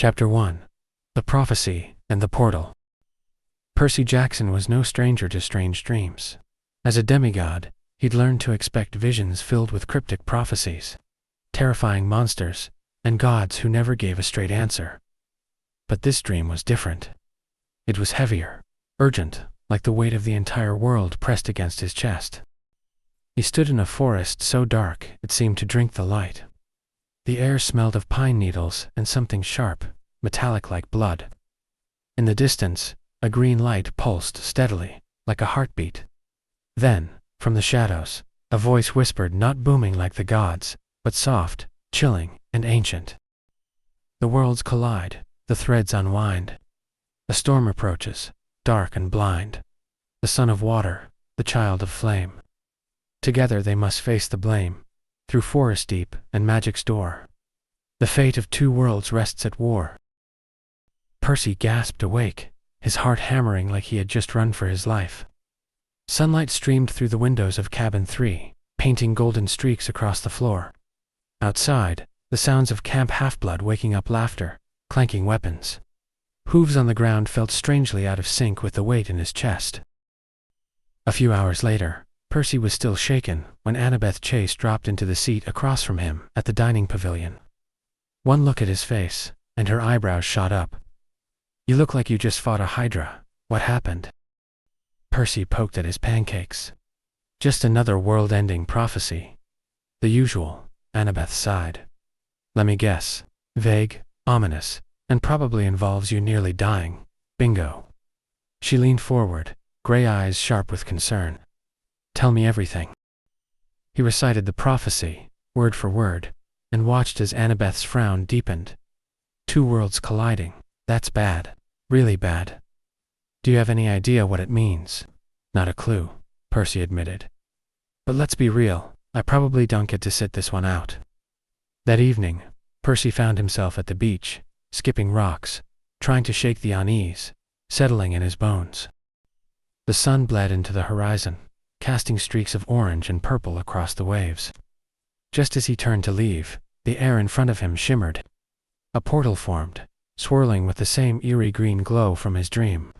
Chapter 1. The Prophecy and the Portal. Percy Jackson was no stranger to strange dreams. As a demigod, he'd learned to expect visions filled with cryptic prophecies, terrifying monsters, and gods who never gave a straight answer. But this dream was different. It was heavier, urgent, like the weight of the entire world pressed against his chest. He stood in a forest so dark it seemed to drink the light. The air smelled of pine needles and something sharp, metallic like blood. In the distance, a green light pulsed steadily, like a heartbeat. Then, from the shadows, a voice whispered, not booming like the gods, but soft, chilling, and ancient. The worlds collide, the threads unwind. A storm approaches, dark and blind. The son of water, the child of flame. Together they must face the blame, through forest deep and magic's door. The fate of two worlds rests at war. Percy gasped awake, his heart hammering like he had just run for his life. Sunlight streamed through the windows of cabin 3, painting golden streaks across the floor. Outside, the sounds of Camp Half-Blood waking up laughter, clanking weapons. Hooves on the ground felt strangely out of sync with the weight in his chest. A few hours later, Percy was still shaken when Annabeth Chase dropped into the seat across from him at the dining pavilion. One look at his face, and her eyebrows shot up. "You look like you just fought a hydra. What happened?" Percy poked at his pancakes. "Just another world-ending prophecy." "The usual," Annabeth sighed. "Let me guess. Vague, ominous, and probably involves you nearly dying. Bingo." She leaned forward, gray eyes sharp with concern. "Tell me everything." He recited the prophecy, word for word, and watched as Annabeth's frown deepened. Two worlds colliding. That's bad. Really bad. "Do you have any idea what it means?" "Not a clue," Percy admitted. "But let's be real, I probably don't get to sit this one out." That evening, Percy found himself at the beach, skipping rocks, trying to shake the unease, settling in his bones. The sun bled into the horizon, casting streaks of orange and purple across the waves. Just as he turned to leave, the air in front of him shimmered. A portal formed, swirling with the same eerie green glow from his dream.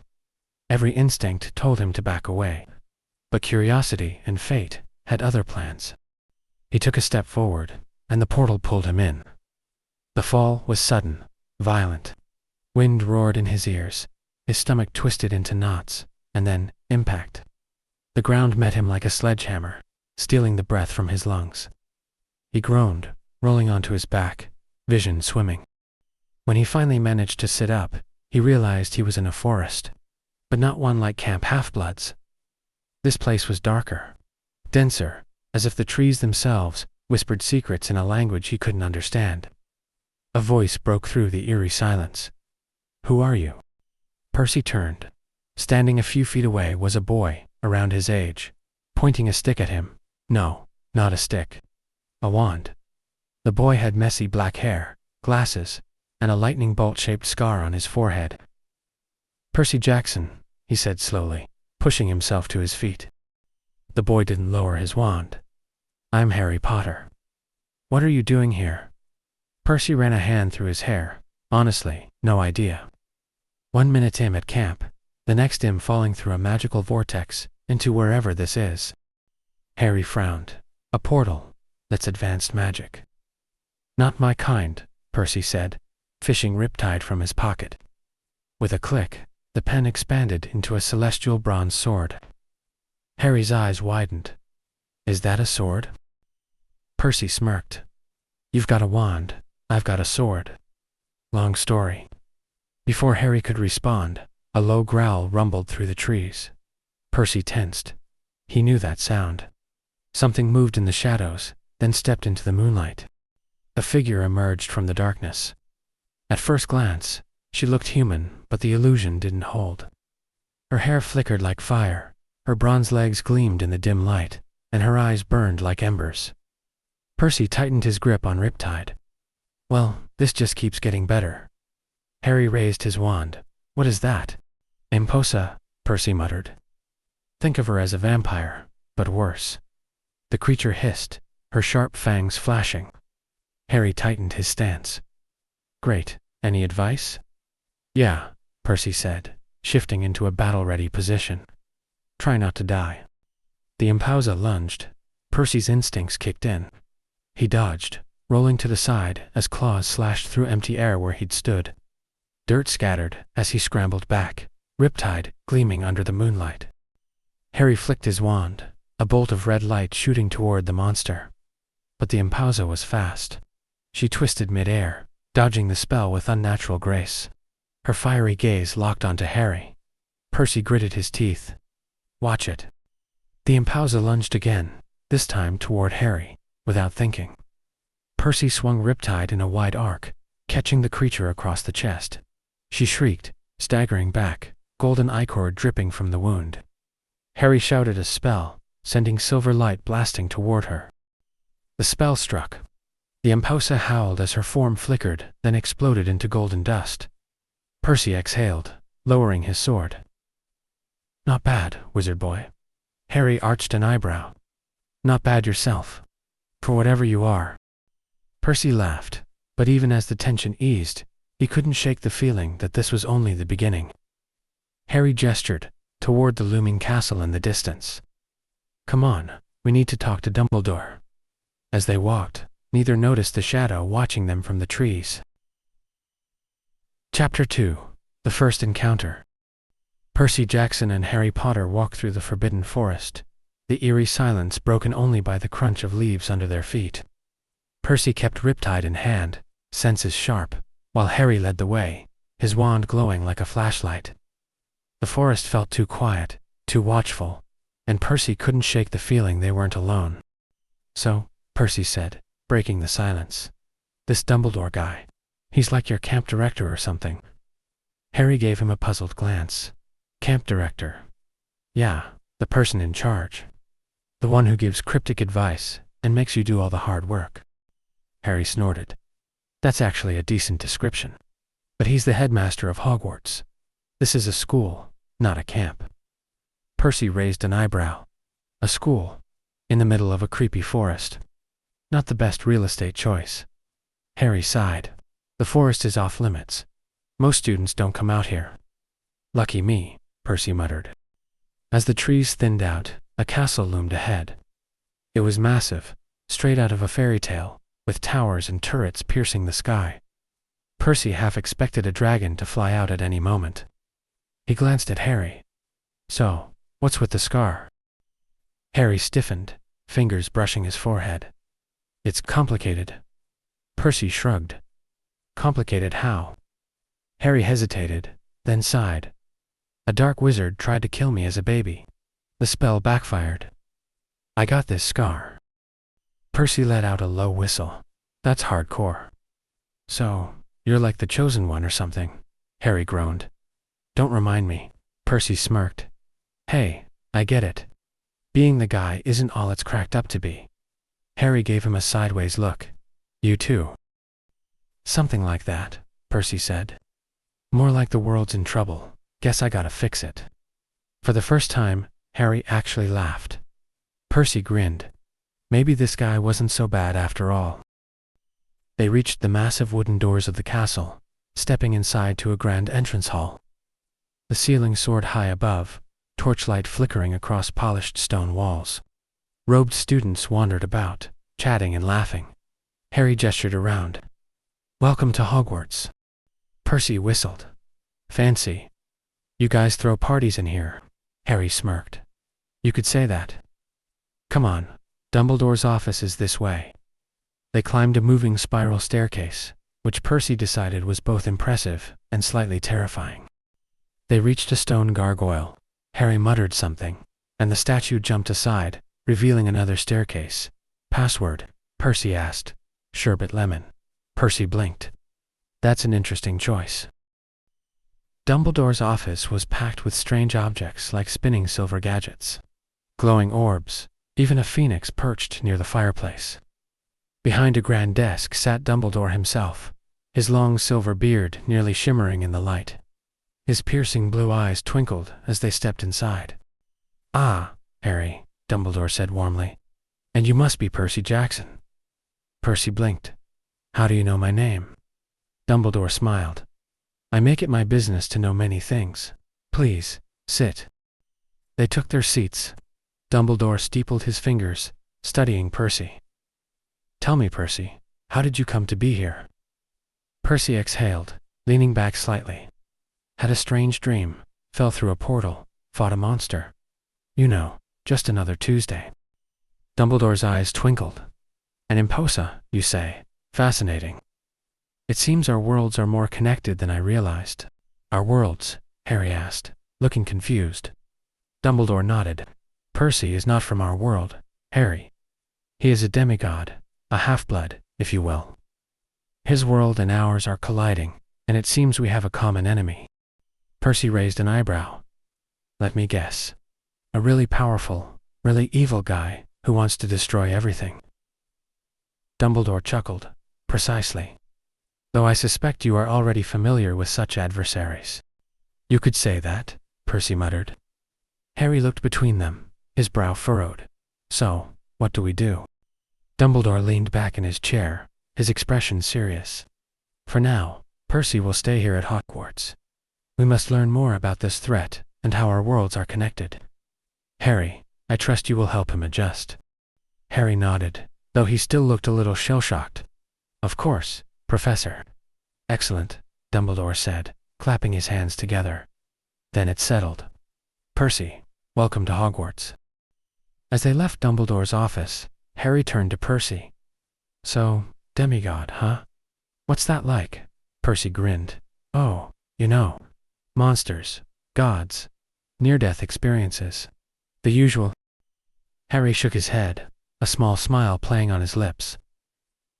Every instinct told him to back away. But curiosity and fate had other plans. He took a step forward, and the portal pulled him in. The fall was sudden, violent. Wind roared in his ears, his stomach twisted into knots, and then, impact. The ground met him like a sledgehammer, stealing the breath from his lungs. He groaned, rolling onto his back, vision swimming. When he finally managed to sit up, he realized he was in a forest, but not one like Camp Half-Blood's. This place was darker, denser, as if the trees themselves whispered secrets in a language he couldn't understand. A voice broke through the eerie silence. "Who are you?" Percy turned. Standing a few feet away was a boy, around his age, pointing a stick at him. No, not a stick. A wand. The boy had messy black hair, glasses, and a lightning bolt-shaped scar on his forehead. "Percy Jackson," he said slowly, pushing himself to his feet. The boy didn't lower his wand. "I'm Harry Potter." "What are you doing here?" Percy ran a hand through his hair. Honestly, no idea. 1 minute him at camp, the next him falling through a magical vortex into wherever this is. Harry frowned. "A portal. That's advanced magic." "Not my kind," Percy said, fishing riptide from his pocket. With a click, the pen expanded into a celestial bronze sword. Harry's eyes widened. "Is that a sword?" Percy smirked. "You've got a wand, I've got a sword. Long story." Before Harry could respond, a low growl rumbled through the trees. Percy tensed. He knew that sound. Something moved in the shadows, then stepped into the moonlight. A figure emerged from the darkness. At first glance, she looked human, but the illusion didn't hold. Her hair flickered like fire, her bronze legs gleamed in the dim light, and her eyes burned like embers. Percy tightened his grip on Riptide. "Well, this just keeps getting better." Harry raised his wand. "What is that?" "Imposa," Percy muttered. "Think of her as a vampire, but worse." The creature hissed, her sharp fangs flashing. Harry tightened his stance. "Great, Any advice? Yeah, Percy said, shifting into a battle-ready position. Try not to die. The Impausa lunged. Percy's instincts kicked in. He dodged, rolling to the side as claws slashed through empty air where he'd stood. Dirt scattered as he scrambled back, riptide gleaming under the moonlight. Harry flicked his wand, a bolt of red light shooting toward the monster. But the Impausa was fast. She twisted mid-air, dodging the spell with unnatural grace. Her fiery gaze locked onto Harry. Percy gritted his teeth. Watch it. The Impausa lunged again, this time toward Harry, without thinking. Percy swung riptide in a wide arc, catching the creature across the chest. She shrieked, staggering back, golden ichor dripping from the wound. Harry shouted a spell, sending silver light blasting toward her. The spell struck. The Impausa howled as her form flickered, then exploded into golden dust. Percy exhaled, lowering his sword. Not bad, wizard boy. Harry arched an eyebrow. Not bad yourself. For whatever you are. Percy laughed, but even as the tension eased, he couldn't shake the feeling that this was only the beginning. Harry gestured toward the looming castle in the distance. Come on, we need to talk to Dumbledore. As they walked, neither noticed the shadow watching them from the trees. Chapter 2. The First Encounter. Percy Jackson and Harry Potter walked through the Forbidden Forest, the eerie silence broken only by the crunch of leaves under their feet. Percy kept riptide in hand, senses sharp, while Harry led the way, his wand glowing like a flashlight. The forest felt too quiet, too watchful, and Percy couldn't shake the feeling they weren't alone. So, Percy said, breaking the silence. This Dumbledore guy. He's like your camp director or something. Harry gave him a puzzled glance. Camp director. Yeah, the person in charge. The one who gives cryptic advice and makes you do all the hard work. Harry snorted. That's actually a decent description. But he's the headmaster of Hogwarts. This is a school, not a camp. Percy raised an eyebrow. A school, in the middle of a creepy forest. Not the best real estate choice. Harry sighed. The forest is off limits. Most students don't come out here. Lucky me, Percy muttered. As the trees thinned out, a castle loomed ahead. It was massive, straight out of a fairy tale, with towers and turrets piercing the sky. Percy half expected a dragon to fly out at any moment. He glanced at Harry. So, what's with the scar? Harry stiffened, fingers brushing his forehead. It's complicated. Percy shrugged. Complicated how? Harry hesitated, then sighed. A dark wizard tried to kill me as a baby. The spell backfired. I got this scar. Percy let out a low whistle. That's hardcore. So, you're like the chosen one or something, Harry groaned. Don't remind me, Percy smirked. Hey, I get it. Being the guy isn't all it's cracked up to be. Harry gave him a sideways look. You too. Something like that, Percy said. More like the world's in trouble. Guess I gotta fix it. For the first time, Harry actually laughed. Percy grinned. Maybe this guy wasn't so bad after all. They reached the massive wooden doors of the castle, stepping inside to a grand entrance hall. The ceiling soared high above, torchlight flickering across polished stone walls. Robed students wandered about, chatting and laughing. Harry gestured around. Welcome to Hogwarts. Percy whistled. Fancy. You guys throw parties in here, Harry smirked. You could say that. Come on, Dumbledore's office is this way. They climbed a moving spiral staircase, which Percy decided was both impressive and slightly terrifying. They reached a stone gargoyle. Harry muttered something, and the statue jumped aside, revealing another staircase. Password, Percy asked. Sherbet lemon. Percy blinked. That's an interesting choice. Dumbledore's office was packed with strange objects like spinning silver gadgets, glowing orbs, even a phoenix perched near the fireplace. Behind a grand desk sat Dumbledore himself, his long silver beard nearly shimmering in the light. His piercing blue eyes twinkled as they stepped inside. Ah, Harry, Dumbledore said warmly. And you must be Percy Jackson. Percy blinked. How do you know my name? Dumbledore smiled. I make it my business to know many things. Please, sit. They took their seats. Dumbledore steepled his fingers, studying Percy. Tell me, Percy, how did you come to be here? Percy exhaled, leaning back slightly. Had a strange dream, fell through a portal, fought a monster. You know, just another Tuesday. Dumbledore's eyes twinkled. An imposa, you say? Fascinating. It seems our worlds are more connected than I realized. Our worlds? Harry asked, looking confused. Dumbledore nodded. Percy is not from our world, Harry. He is a demigod, a half-blood, if you will. His world and ours are colliding, and it seems we have a common enemy. Percy raised an eyebrow. Let me guess. A really powerful, really evil guy who wants to destroy everything. Dumbledore chuckled. Precisely. Though I suspect you are already familiar with such adversaries. You could say that, Percy muttered. Harry looked between them, his brow furrowed. So, what do we do? Dumbledore leaned back in his chair, his expression serious. For now, Percy will stay here at Hogwarts. We must learn more about this threat and how our worlds are connected. Harry, I trust you will help him adjust. Harry nodded, though he still looked a little shell-shocked. Of course, Professor. Excellent, Dumbledore said, clapping his hands together. Then it settled. Percy, welcome to Hogwarts. As they left Dumbledore's office, Harry turned to Percy. So, demigod, huh? What's that like? Percy grinned. Oh, you know. Monsters, gods, near-death experiences. The usual. Harry shook his head, a small smile playing on his lips.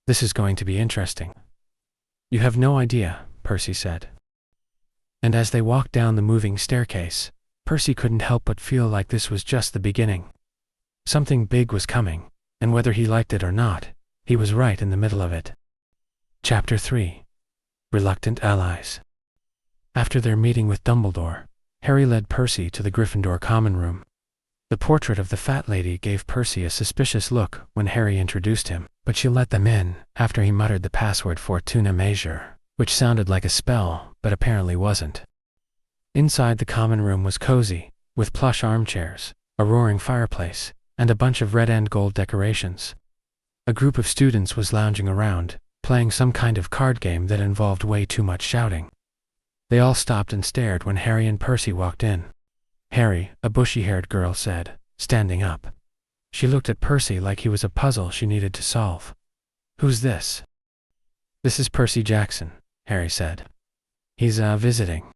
This is going to be interesting. You have no idea, Percy said. And as they walked down the moving staircase, Percy couldn't help but feel like this was just the beginning. Something big was coming, and whether he liked it or not, he was right in the middle of it. Chapter 3. Reluctant Allies. After their meeting with Dumbledore, Harry led Percy to the Gryffindor common room. The portrait of the fat lady gave Percy a suspicious look when Harry introduced him, but she let them in after he muttered the password Fortuna Major, which sounded like a spell, but apparently wasn't. Inside the common room was cozy, with plush armchairs, a roaring fireplace, and a bunch of red and gold decorations. A group of students was lounging around, playing some kind of card game that involved way too much shouting. They all stopped and stared when Harry and Percy walked in. Harry, a bushy-haired girl, said, standing up. She looked at Percy like he was a puzzle she needed to solve. Who's this? This is Percy Jackson, Harry said. He's, visiting.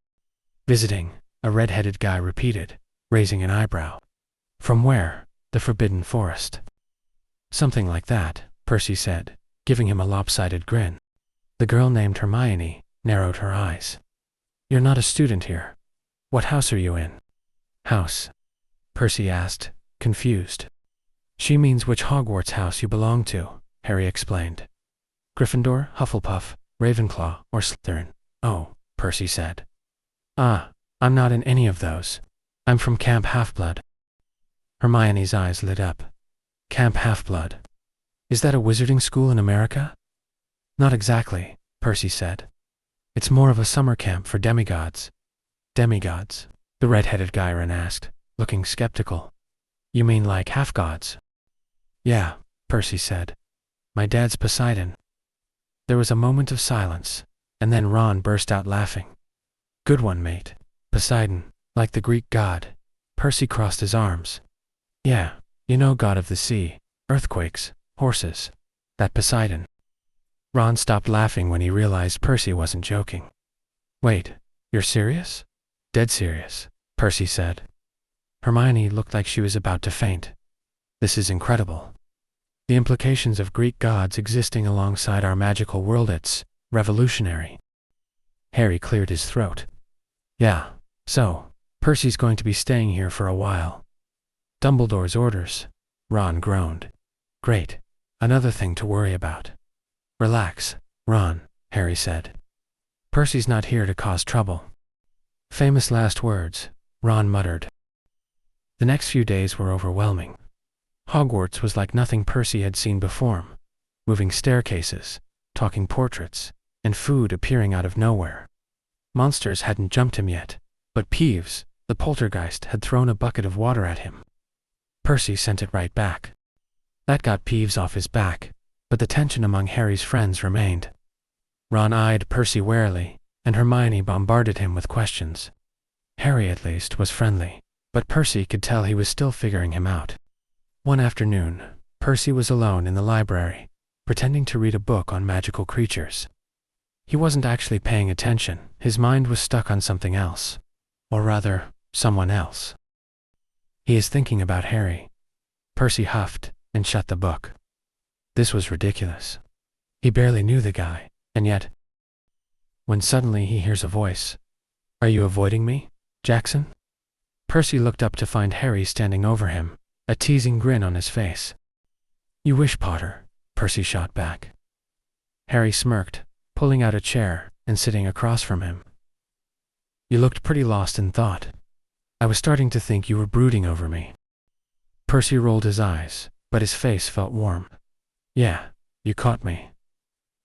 Visiting, a red-headed guy repeated, raising an eyebrow. From where? The Forbidden Forest. Something like that, Percy said, giving him a lopsided grin. The girl named Hermione narrowed her eyes. You're not a student here. What house are you in? House? Percy asked, confused. She means which Hogwarts house you belong to, Harry explained. Gryffindor, Hufflepuff, Ravenclaw, or Slytherin. Oh, Percy said. Ah, I'm not in any of those. I'm from Camp Half-Blood. Hermione's eyes lit up. Camp Half-Blood. Is that a wizarding school in America? Not exactly, Percy said. It's more of a summer camp for demigods. Demigods? The red-headed Gyron asked, looking skeptical. You mean like half-gods? Yeah, Percy said. My dad's Poseidon. There was a moment of silence, and then Ron burst out laughing. Good one, mate. Poseidon, like the Greek god. Percy crossed his arms. Yeah, you know, god of the sea, earthquakes, horses. That Poseidon. Ron stopped laughing when he realized Percy wasn't joking. Wait, you're serious? Dead serious, Percy said. Hermione looked like she was about to faint. This is incredible. The implications of Greek gods existing alongside our magical world, it's revolutionary. Harry cleared his throat. Yeah, so, Percy's going to be staying here for a while. Dumbledore's orders, Ron groaned. Great, another thing to worry about. Relax, Ron, Harry said. Percy's not here to cause trouble. Famous last words, Ron muttered. The next few days were overwhelming. Hogwarts was like nothing Percy had seen before. Moving staircases, talking portraits, and food appearing out of nowhere. Monsters hadn't jumped him yet, but Peeves, the poltergeist, had thrown a bucket of water at him. Percy sent it right back. That got Peeves off his back, but the tension among Harry's friends remained. Ron eyed Percy warily, and Hermione bombarded him with questions. Harry, at least, was friendly, but Percy could tell he was still figuring him out. One afternoon, Percy was alone in the library, pretending to read a book on magical creatures. He wasn't actually paying attention. His mind was stuck on something else. Or rather, someone else. He is thinking about Harry. Percy huffed and shut the book. This was ridiculous. He barely knew the guy, and yet... When suddenly he hears a voice. "Are you avoiding me, Jackson?" Percy looked up to find Harry standing over him, a teasing grin on his face. "You wish, Potter," Percy shot back. Harry smirked, pulling out a chair and sitting across from him. "You looked pretty lost in thought. I was starting to think you were brooding over me." Percy rolled his eyes, but his face felt warm. "Yeah, you caught me.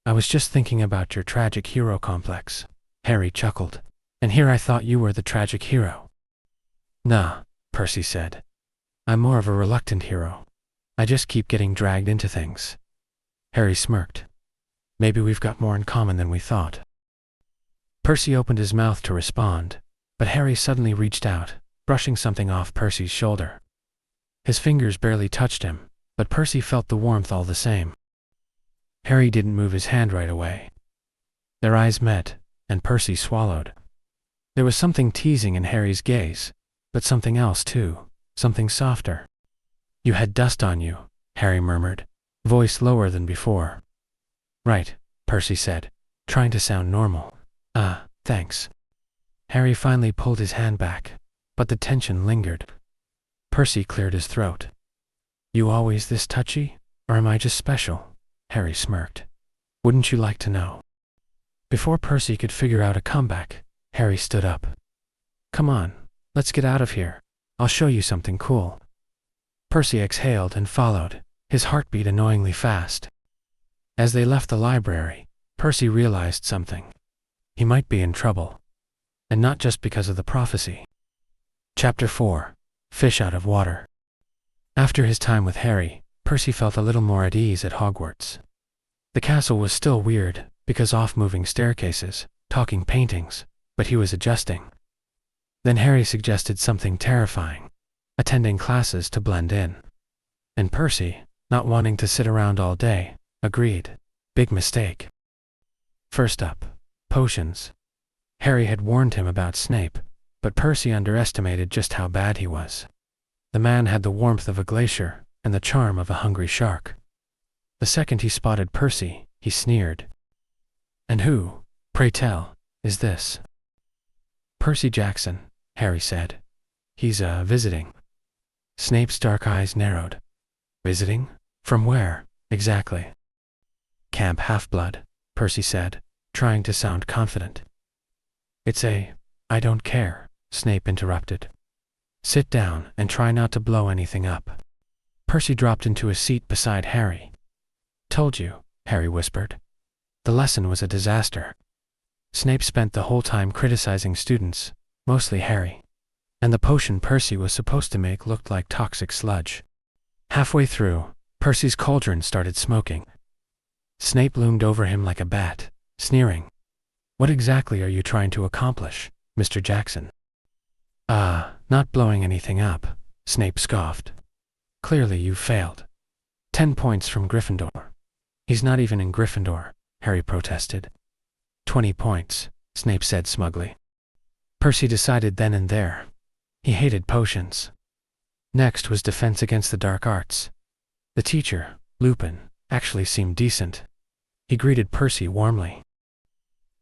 I was just thinking about your tragic hero complex," Harry chuckled. "And here I thought you were the tragic hero." "Nah," Percy said. "I'm more of a reluctant hero. I just keep getting dragged into things." Harry smirked. "Maybe we've got more in common than we thought." Percy opened his mouth to respond, but Harry suddenly reached out, brushing something off Percy's shoulder. His fingers barely touched him, but Percy felt the warmth all the same. Harry didn't move his hand right away. Their eyes met, and Percy swallowed. There was something teasing in Harry's gaze, but something else too, something softer. "You had dust on you," Harry murmured, voice lower than before. "Right," Percy said, trying to sound normal. Thanks." Harry finally pulled his hand back, but the tension lingered. Percy cleared his throat. "You always this touchy, or am I just special?" Harry smirked. "Wouldn't you like to know?" Before Percy could figure out a comeback, Harry stood up. "Come on, let's get out of here. I'll show you something cool." Percy exhaled and followed, his heartbeat annoyingly fast. As they left the library, Percy realized something. He might be in trouble. And not just because of the prophecy. Chapter 4. Fish Out of Water. After his time with Harry, Percy felt a little more at ease at Hogwarts. The castle was still weird, because off-moving staircases, talking paintings, but he was adjusting. Then Harry suggested something terrifying, attending classes to blend in. And Percy, not wanting to sit around all day, agreed. Big mistake. First up, potions. Harry had warned him about Snape, but Percy underestimated just how bad he was. The man had the warmth of a glacier and the charm of a hungry shark. The second he spotted Percy, he sneered. "And who, pray tell, is this?" "Percy Jackson," Harry said. "He's, visiting." Snape's dark eyes narrowed. "Visiting? From where, exactly?" "Camp Half-Blood," Percy said, trying to sound confident. I don't care," Snape interrupted. "Sit down and try not to blow anything up." Percy dropped into a seat beside Harry. "Told you," Harry whispered. "The lesson was a disaster." Snape spent the whole time criticizing students, mostly Harry. And the potion Percy was supposed to make looked like toxic sludge. Halfway through, Percy's cauldron started smoking. Snape loomed over him like a bat, sneering. "What exactly are you trying to accomplish, Mr. Jackson?" Not blowing anything up," Snape scoffed. "Clearly you failed. 10 points from Gryffindor." "He's not even in Gryffindor," Harry protested. 20 points, Snape said smugly. Percy decided then and there. He hated potions. Next was defense against the dark arts. The teacher, Lupin, actually seemed decent. He greeted Percy warmly.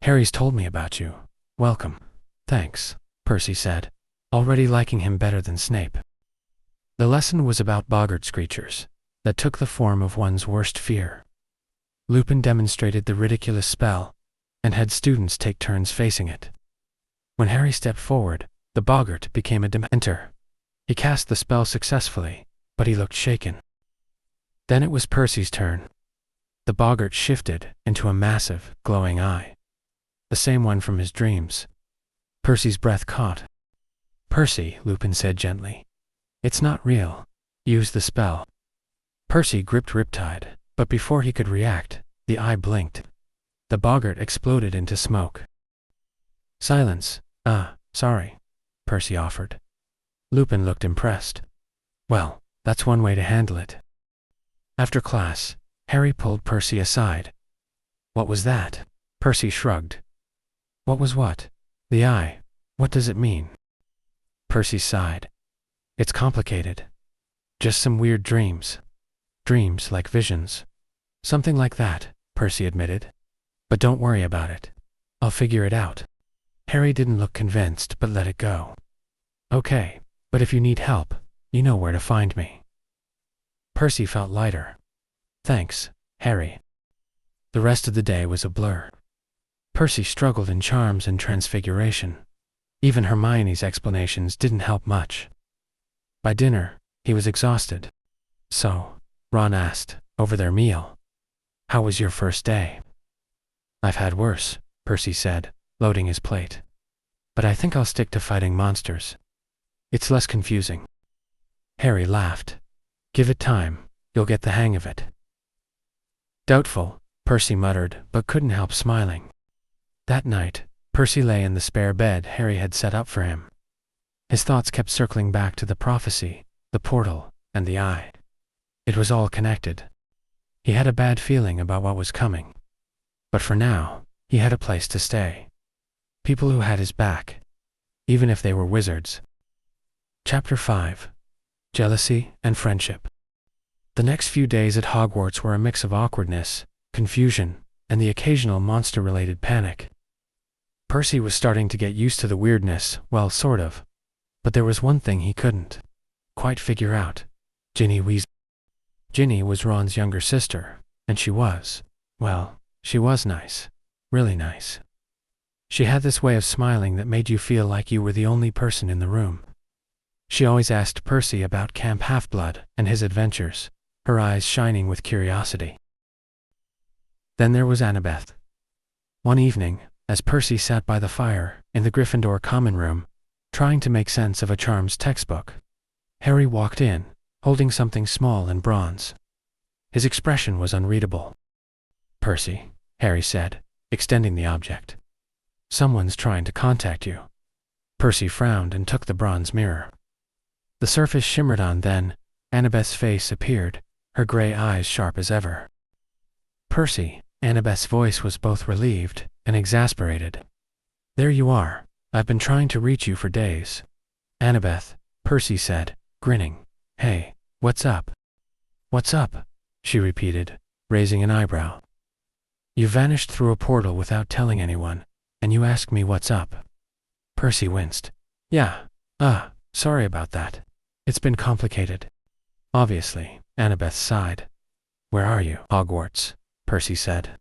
"Harry's told me about you. Welcome." "Thanks," Percy said, already liking him better than Snape. The lesson was about boggart creatures that took the form of one's worst fear. Lupin demonstrated the ridiculous spell and had students take turns facing it. When Harry stepped forward, the boggart became a dementor. He cast the spell successfully, but he looked shaken. Then it was Percy's turn. The boggart shifted into a massive, glowing eye. the same one from his dreams. Percy's breath caught. "Percy," Lupin said gently. "It's not real. Use the spell." Percy gripped Riptide, but before he could react, the eye blinked. The boggart exploded into smoke. "Silence. Sorry," Percy offered. Lupin looked impressed. "Well, that's one way to handle it." After class, Harry pulled Percy aside. "What was that?" Percy shrugged. "What was what?" "The eye. What does it mean?" Percy sighed. "It's complicated. Just some weird dreams. Dreams like visions." "Something like that," Percy admitted. "But don't worry about it. I'll figure it out." Harry didn't look convinced but let it go. "Okay, but if you need help, you know where to find me." Percy felt lighter. "Thanks, Harry." The rest of the day was a blur. Percy struggled in charms and transfiguration. Even Hermione's explanations didn't help much. By dinner, he was exhausted. "So," Ron asked, over their meal, "how was your first day?" "I've had worse," Percy said, loading his plate. "But I think I'll stick to fighting monsters. It's less confusing." Harry laughed. "Give it time, you'll get the hang of it." "Doubtful," Percy muttered, but couldn't help smiling. That night, Percy lay in the spare bed Harry had set up for him. His thoughts kept circling back to the prophecy, the portal, and the eye. It was all connected. He had a bad feeling about what was coming. But for now, he had a place to stay. People who had his back, even if they were wizards. Chapter 5. Jealousy and Friendship. The next few days at Hogwarts were a mix of awkwardness, confusion, and the occasional monster-related panic. Percy was starting to get used to the weirdness, well, sort of. But there was one thing he couldn't quite figure out. Ginny Weasley. Ginny was Ron's younger sister, and she was nice. Really nice. She had this way of smiling that made you feel like you were the only person in the room. She always asked Percy about Camp Half-Blood and his adventures, her eyes shining with curiosity. Then there was Annabeth. One evening, as Percy sat by the fire in the Gryffindor common room, trying to make sense of a charms textbook, Harry walked in, holding something small in bronze. His expression was unreadable. "Percy," Harry said, extending the object. "Someone's trying to contact you." Percy frowned and took the bronze mirror. The surface shimmered on, then Annabeth's face appeared, her gray eyes sharp as ever. "Percy," Annabeth's voice was both relieved and exasperated. "There you are. I've been trying to reach you for days." "Annabeth," Percy said, grinning. "Hey, what's up?" "What's up?" she repeated, raising an eyebrow. "You vanished through a portal without telling anyone, and you ask me what's up." Percy winced. "Yeah, sorry about that. It's been complicated." "Obviously," Annabeth sighed. "Where are you?" "Hogwarts," Percy said.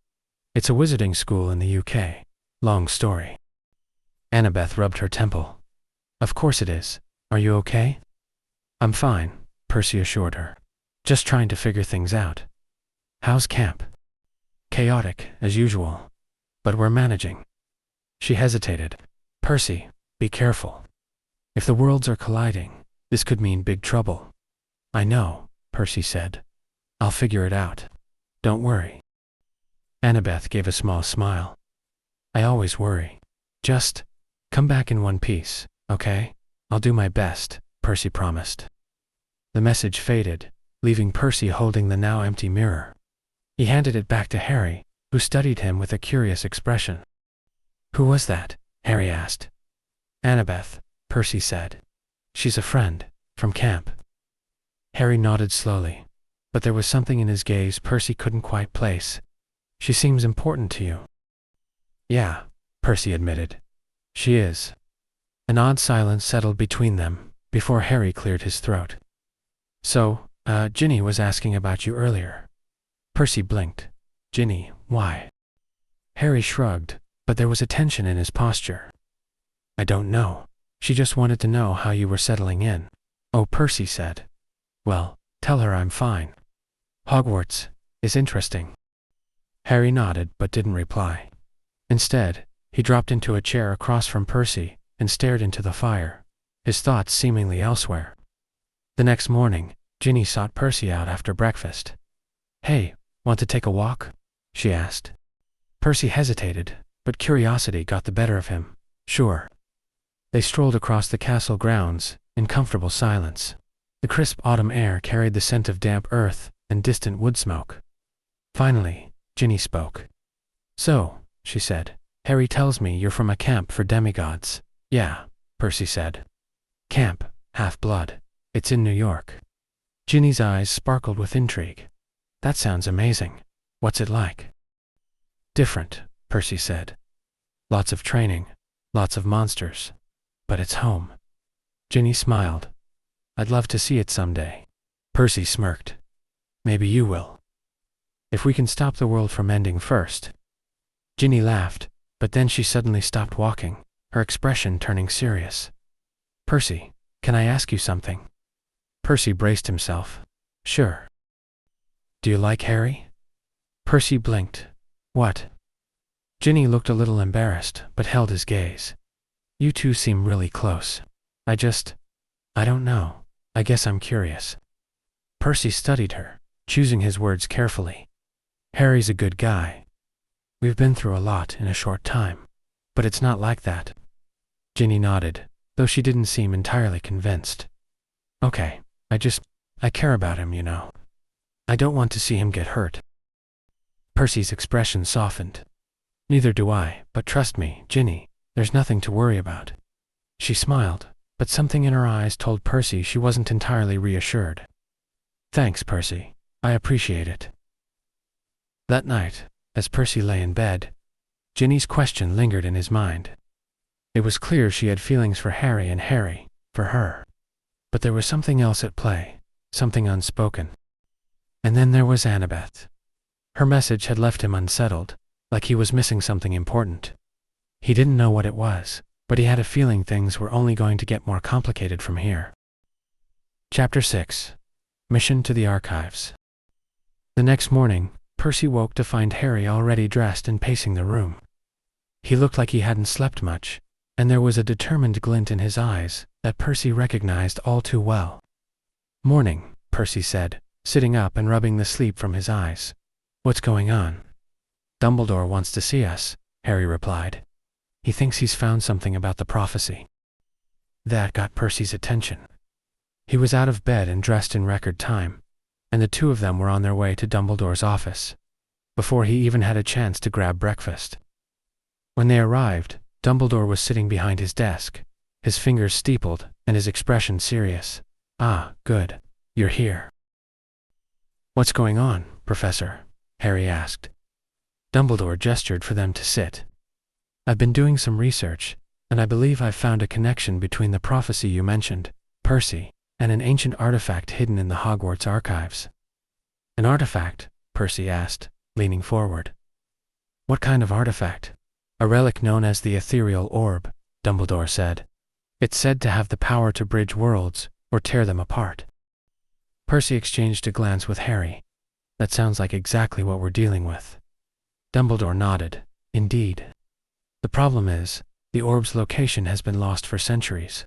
"It's a wizarding school in the UK. Long story." Annabeth rubbed her temple. "Of course it is. Are you okay?" "I'm fine," Percy assured her. "Just trying to figure things out." "How's camp?" "Chaotic, as usual. But we're managing." She hesitated. "Percy, be careful. If the worlds are colliding, this could mean big trouble." "I know," Percy said. "I'll figure it out. Don't worry." Annabeth gave a small smile. "I always worry. Just come back in one piece, okay? I'll do my best," Percy promised. The message faded, leaving Percy holding the now empty mirror. He handed it back to Harry, who studied him with a curious expression. "Who was that?" Harry asked. "Annabeth," Percy said. "She's a friend, from camp." Harry nodded slowly, but there was something in his gaze Percy couldn't quite place. "She seems important to you." "Yeah," Percy admitted. "She is." An odd silence settled between them, before Harry cleared his throat. "So, Ginny was asking about you earlier." Percy blinked. "Ginny, why?" Harry shrugged, but there was a tension in his posture. "I don't know. She just wanted to know how you were settling in." "Oh," Percy said. "Well, tell her I'm fine. Hogwarts is interesting." Harry nodded but didn't reply. Instead, He dropped into a chair across from Percy and stared into the fire, his thoughts seemingly elsewhere. The next morning, Ginny sought Percy out after breakfast. "Hey, want to take a walk?" she asked. Percy hesitated, but curiosity got the better of him. "Sure." They strolled across the castle grounds, in comfortable silence. The crisp autumn air carried the scent of damp earth and distant wood smoke. Finally, Ginny spoke. "So," she said, "Harry tells me you're from a camp for demigods." "Yeah," Percy said. "Camp, Half-Blood. It's in New York." Ginny's eyes sparkled with intrigue. "That sounds amazing. What's it like?" "Different," Percy said. "Lots of training, lots of monsters. But it's home." Ginny smiled. "I'd love to see it someday." Percy smirked. "Maybe you will. If we can stop the world from ending first." Ginny laughed, but then she suddenly stopped walking, her expression turning serious. "Percy, can I ask you something?" Percy braced himself. "Sure." "Do you like Harry?" Percy blinked. "What?" Ginny looked a little embarrassed, but held his gaze. "You two seem really close. I don't know. I guess I'm curious." Percy studied her, choosing his words carefully. "Harry's a good guy. We've been through a lot in a short time, but it's not like that." Ginny nodded, though she didn't seem entirely convinced. "Okay, I care about him, you know. I don't want to see him get hurt." Percy's expression softened. "Neither do I, but trust me, Ginny, there's nothing to worry about." She smiled, but something in her eyes told Percy she wasn't entirely reassured. "Thanks, Percy. I appreciate it." That night, as Percy lay in bed, Ginny's question lingered in his mind. It was clear she had feelings for Harry and Harry, for her. But there was something else at play, something unspoken. And then there was Annabeth. Her message had left him unsettled, like he was missing something important. He didn't know what it was, but he had a feeling things were only going to get more complicated from here. Chapter 6. Mission to the Archives. The next morning, Percy woke to find Harry already dressed and pacing the room. He looked like he hadn't slept much, and there was a determined glint in his eyes that Percy recognized all too well. "Morning," Percy said, sitting up and rubbing the sleep from his eyes. "What's going on?" "Dumbledore wants to see us," Harry replied. "He thinks he's found something about the prophecy." That got Percy's attention. He was out of bed and dressed in record time, and the two of them were on their way to Dumbledore's office, before he even had a chance to grab breakfast. When they arrived, Dumbledore was sitting behind his desk, his fingers steepled and his expression serious. "Ah, good. You're here." "What's going on, Professor?" Harry asked. Dumbledore gestured for them to sit. "I've been doing some research, and I believe I've found a connection between the prophecy you mentioned, Percy, and an ancient artifact hidden in the Hogwarts archives." "An artifact?" Percy asked, leaning forward. "What kind of artifact?" "A relic known as the Ethereal Orb," Dumbledore said. "It's said to have the power to bridge worlds, or tear them apart." Percy exchanged a glance with Harry. "That sounds like exactly what we're dealing with." Dumbledore nodded. "Indeed. The problem is, the orb's location has been lost for centuries.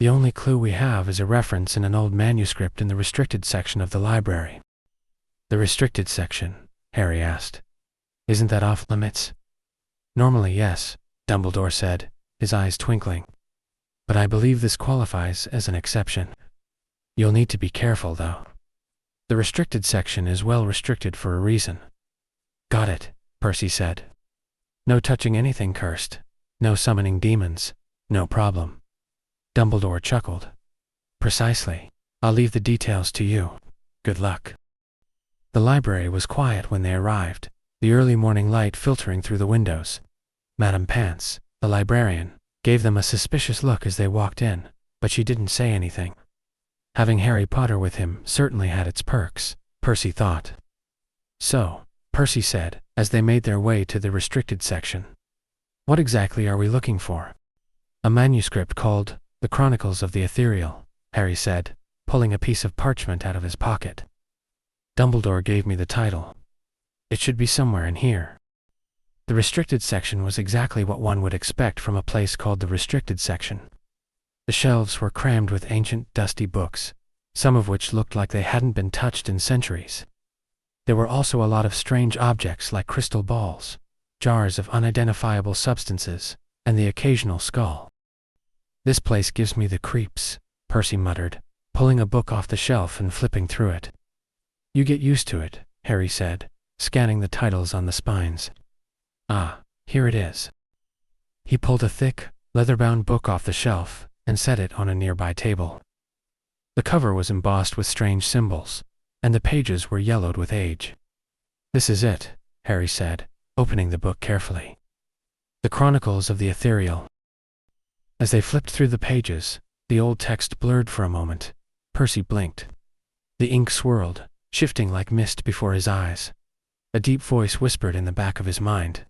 The only clue we have is a reference in an old manuscript in the restricted section of the library." "The restricted section?" Harry asked. "Isn't that off limits?" "Normally, yes," Dumbledore said, his eyes twinkling. "But I believe this qualifies as an exception. You'll need to be careful, though. The restricted section is well restricted for a reason." "Got it," Percy said. "No touching anything cursed, no summoning demons, no problem." Dumbledore chuckled. "Precisely. I'll leave the details to you. Good luck." The library was quiet when they arrived, the early morning light filtering through the windows. Madame Pants, the librarian, gave them a suspicious look as they walked in, but she didn't say anything. Having Harry Potter with him certainly had its perks, Percy thought. "So," Percy said, as they made their way to the restricted section, "what exactly are we looking for?" "A manuscript called The Chronicles of the Ethereal," Harry said, pulling a piece of parchment out of his pocket. "Dumbledore gave me the title. It should be somewhere in here." The restricted section was exactly what one would expect from a place called the restricted section. The shelves were crammed with ancient, dusty books, some of which looked like they hadn't been touched in centuries. There were also a lot of strange objects like crystal balls, jars of unidentifiable substances, and the occasional skull. "This place gives me the creeps," Percy muttered, pulling a book off the shelf and flipping through it. "You get used to it," Harry said, scanning the titles on the spines. "Ah, here it is." He pulled a thick, leather-bound book off the shelf and set it on a nearby table. The cover was embossed with strange symbols, and the pages were yellowed with age. "This is it," Harry said, opening the book carefully. "The Chronicles of the Ethereal." As they flipped through the pages, the old text blurred for a moment. Percy blinked. The ink swirled, shifting like mist before his eyes. A deep voice whispered in the back of his mind,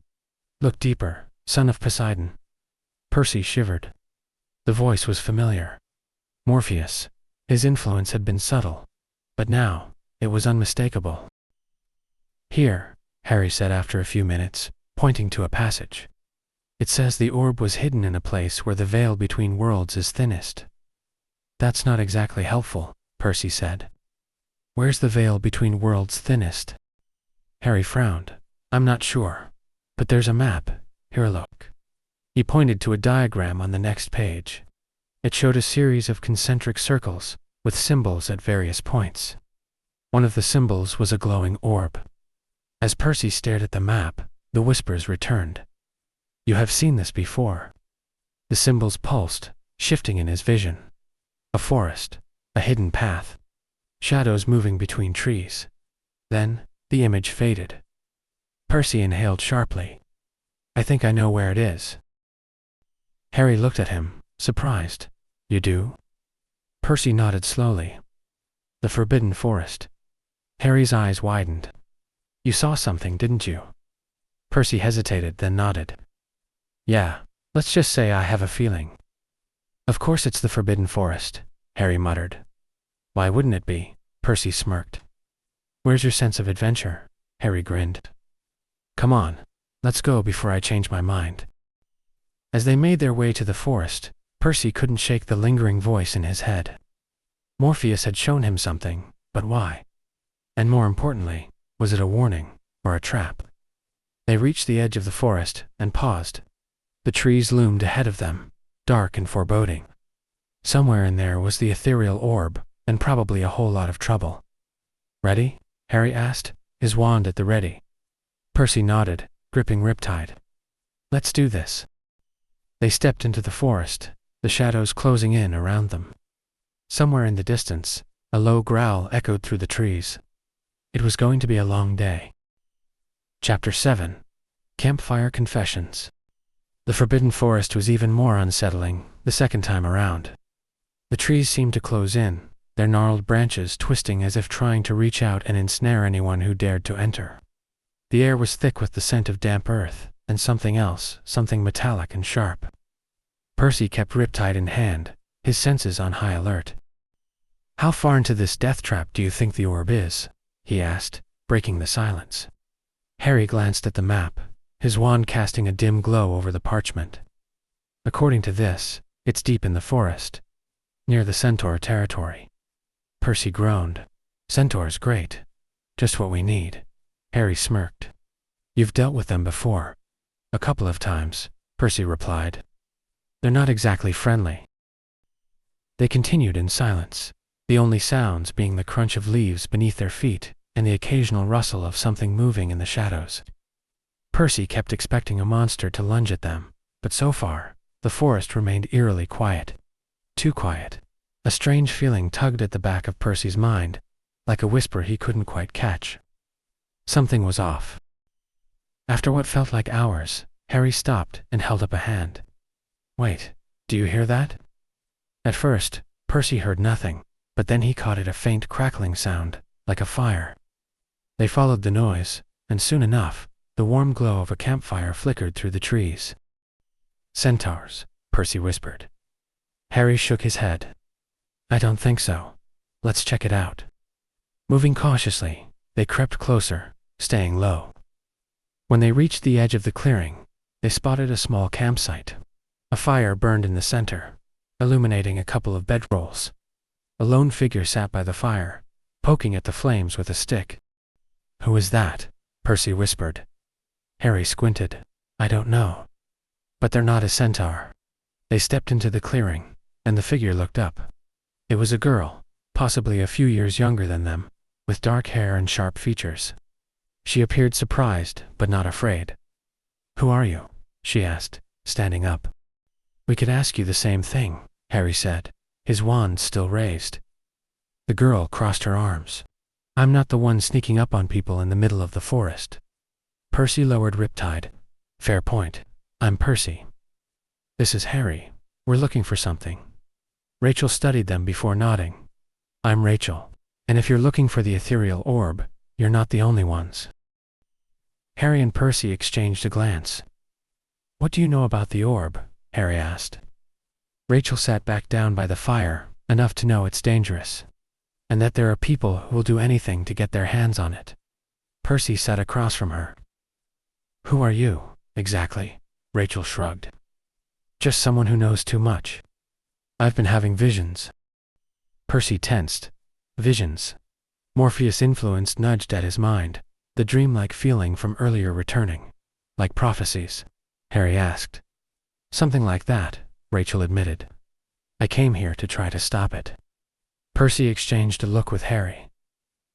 "Look deeper, son of Poseidon." Percy shivered. The voice was familiar. Morpheus. His influence had been subtle, but now it was unmistakable. "Here," Harry said after a few minutes, pointing to a passage. "It says the orb was hidden in a place where the veil between worlds is thinnest." "That's not exactly helpful," Percy said. "Where's the veil between worlds thinnest?" Harry frowned. "I'm not sure. But there's a map. Here, look." He pointed to a diagram on the next page. It showed a series of concentric circles with symbols at various points. One of the symbols was a glowing orb. As Percy stared at the map, the whispers returned. "You have seen this before." The symbols pulsed, shifting in his vision. A forest, a hidden path, shadows moving between trees. Then, the image faded. Percy inhaled sharply. "I think I know where it is." Harry looked at him, surprised. "You do?" Percy nodded slowly. "The Forbidden Forest." Harry's eyes widened. "You saw something, didn't you?" Percy hesitated, then nodded. "Yeah, let's just say I have a feeling." "Of course it's the Forbidden Forest," Harry muttered. "Why wouldn't it be?" Percy smirked. "Where's your sense of adventure?" Harry grinned. "Come on, let's go before I change my mind." As they made their way to the forest, Percy couldn't shake the lingering voice in his head. Morpheus had shown him something, but why? And more importantly, was it a warning or a trap? They reached the edge of the forest and paused. The trees loomed ahead of them, dark and foreboding. Somewhere in there was the ethereal orb, and probably a whole lot of trouble. "Ready?" Harry asked, his wand at the ready. Percy nodded, gripping Riptide. "Let's do this." They stepped into the forest, the shadows closing in around them. Somewhere in the distance, a low growl echoed through the trees. It was going to be a long day. Chapter 7. Campfire Confessions. The Forbidden Forest was even more unsettling the second time around. The trees seemed to close in, their gnarled branches twisting as if trying to reach out and ensnare anyone who dared to enter. The air was thick with the scent of damp earth, and something else, something metallic and sharp. Percy kept Riptide in hand, his senses on high alert. "How far into this death trap do you think the orb is?" he asked, breaking the silence. Harry glanced at the map, his wand casting a dim glow over the parchment. "According to this, it's deep in the forest, near the centaur territory." Percy groaned. "Centaurs, great. Just what we need." Harry smirked. "You've dealt with them before." "A couple of times," Percy replied. "They're not exactly friendly." They continued in silence, the only sounds being the crunch of leaves beneath their feet and the occasional rustle of something moving in the shadows. Percy kept expecting a monster to lunge at them, but so far, the forest remained eerily quiet. Too quiet. A strange feeling tugged at the back of Percy's mind, like a whisper he couldn't quite catch. Something was off. After what felt like hours, Harry stopped and held up a hand. "Wait, do you hear that?" At first, Percy heard nothing, but then he caught it, a faint crackling sound, like a fire. They followed the noise, and soon enough, the warm glow of a campfire flickered through the trees. "Centaurs," Percy whispered. Harry shook his head. "I don't think so. Let's check it out." Moving cautiously, they crept closer, staying low. When they reached the edge of the clearing, they spotted a small campsite. A fire burned in the center, illuminating a couple of bedrolls. A lone figure sat by the fire, poking at the flames with a stick. "Who is that?" Percy whispered. Harry squinted. "I don't know. But they're not a centaur." They stepped into the clearing, and the figure looked up. It was a girl, possibly a few years younger than them, with dark hair and sharp features. She appeared surprised, but not afraid. "Who are you?" she asked, standing up. "We could ask you the same thing," Harry said, his wand still raised. The girl crossed her arms. "I'm not the one sneaking up on people in the middle of the forest." Percy lowered Riptide. "Fair point. I'm Percy." "This is Harry. We're looking for something." Rachel studied them before nodding. "I'm Rachel, and if you're looking for the ethereal orb, you're not the only ones." Harry and Percy exchanged a glance. "What do you know about the orb?" Harry asked. Rachel sat back down by the fire, enough to know it's dangerous, and that there are people who will do anything to get their hands on it. Percy sat across from her. "Who are you, exactly?" Rachel shrugged. "Just someone who knows too much. I've been having visions." Percy tensed. Visions. Morpheus' influence nudged at his mind, the dreamlike feeling from earlier returning. "Like prophecies?" Harry asked. "Something like that," Rachel admitted. "I came here to try to stop it." Percy exchanged a look with Harry.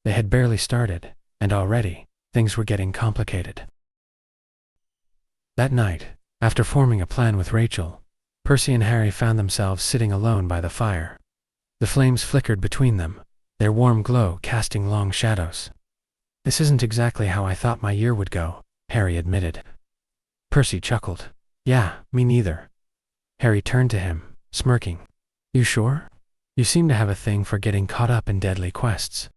They had barely started, and already, things were getting complicated. That night, after forming a plan with Rachel, Percy and Harry found themselves sitting alone by the fire. The flames flickered between them, their warm glow casting long shadows. "This isn't exactly how I thought my year would go," Harry admitted. Percy chuckled. "Yeah, me neither." Harry turned to him, smirking. "You sure? You seem to have a thing for getting caught up in deadly quests."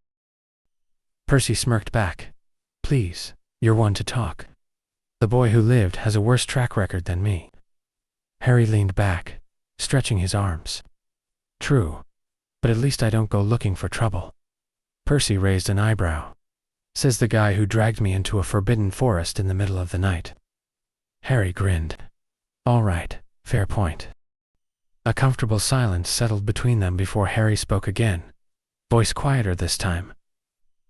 Percy smirked back. "Please, you're one to talk. The boy who lived has a worse track record than me." Harry leaned back, stretching his arms. "True, but at least I don't go looking for trouble." Percy raised an eyebrow. "Says the guy who dragged me into a forbidden forest in the middle of the night." Harry grinned. "All right, fair point." A comfortable silence settled between them before Harry spoke again, voice quieter this time.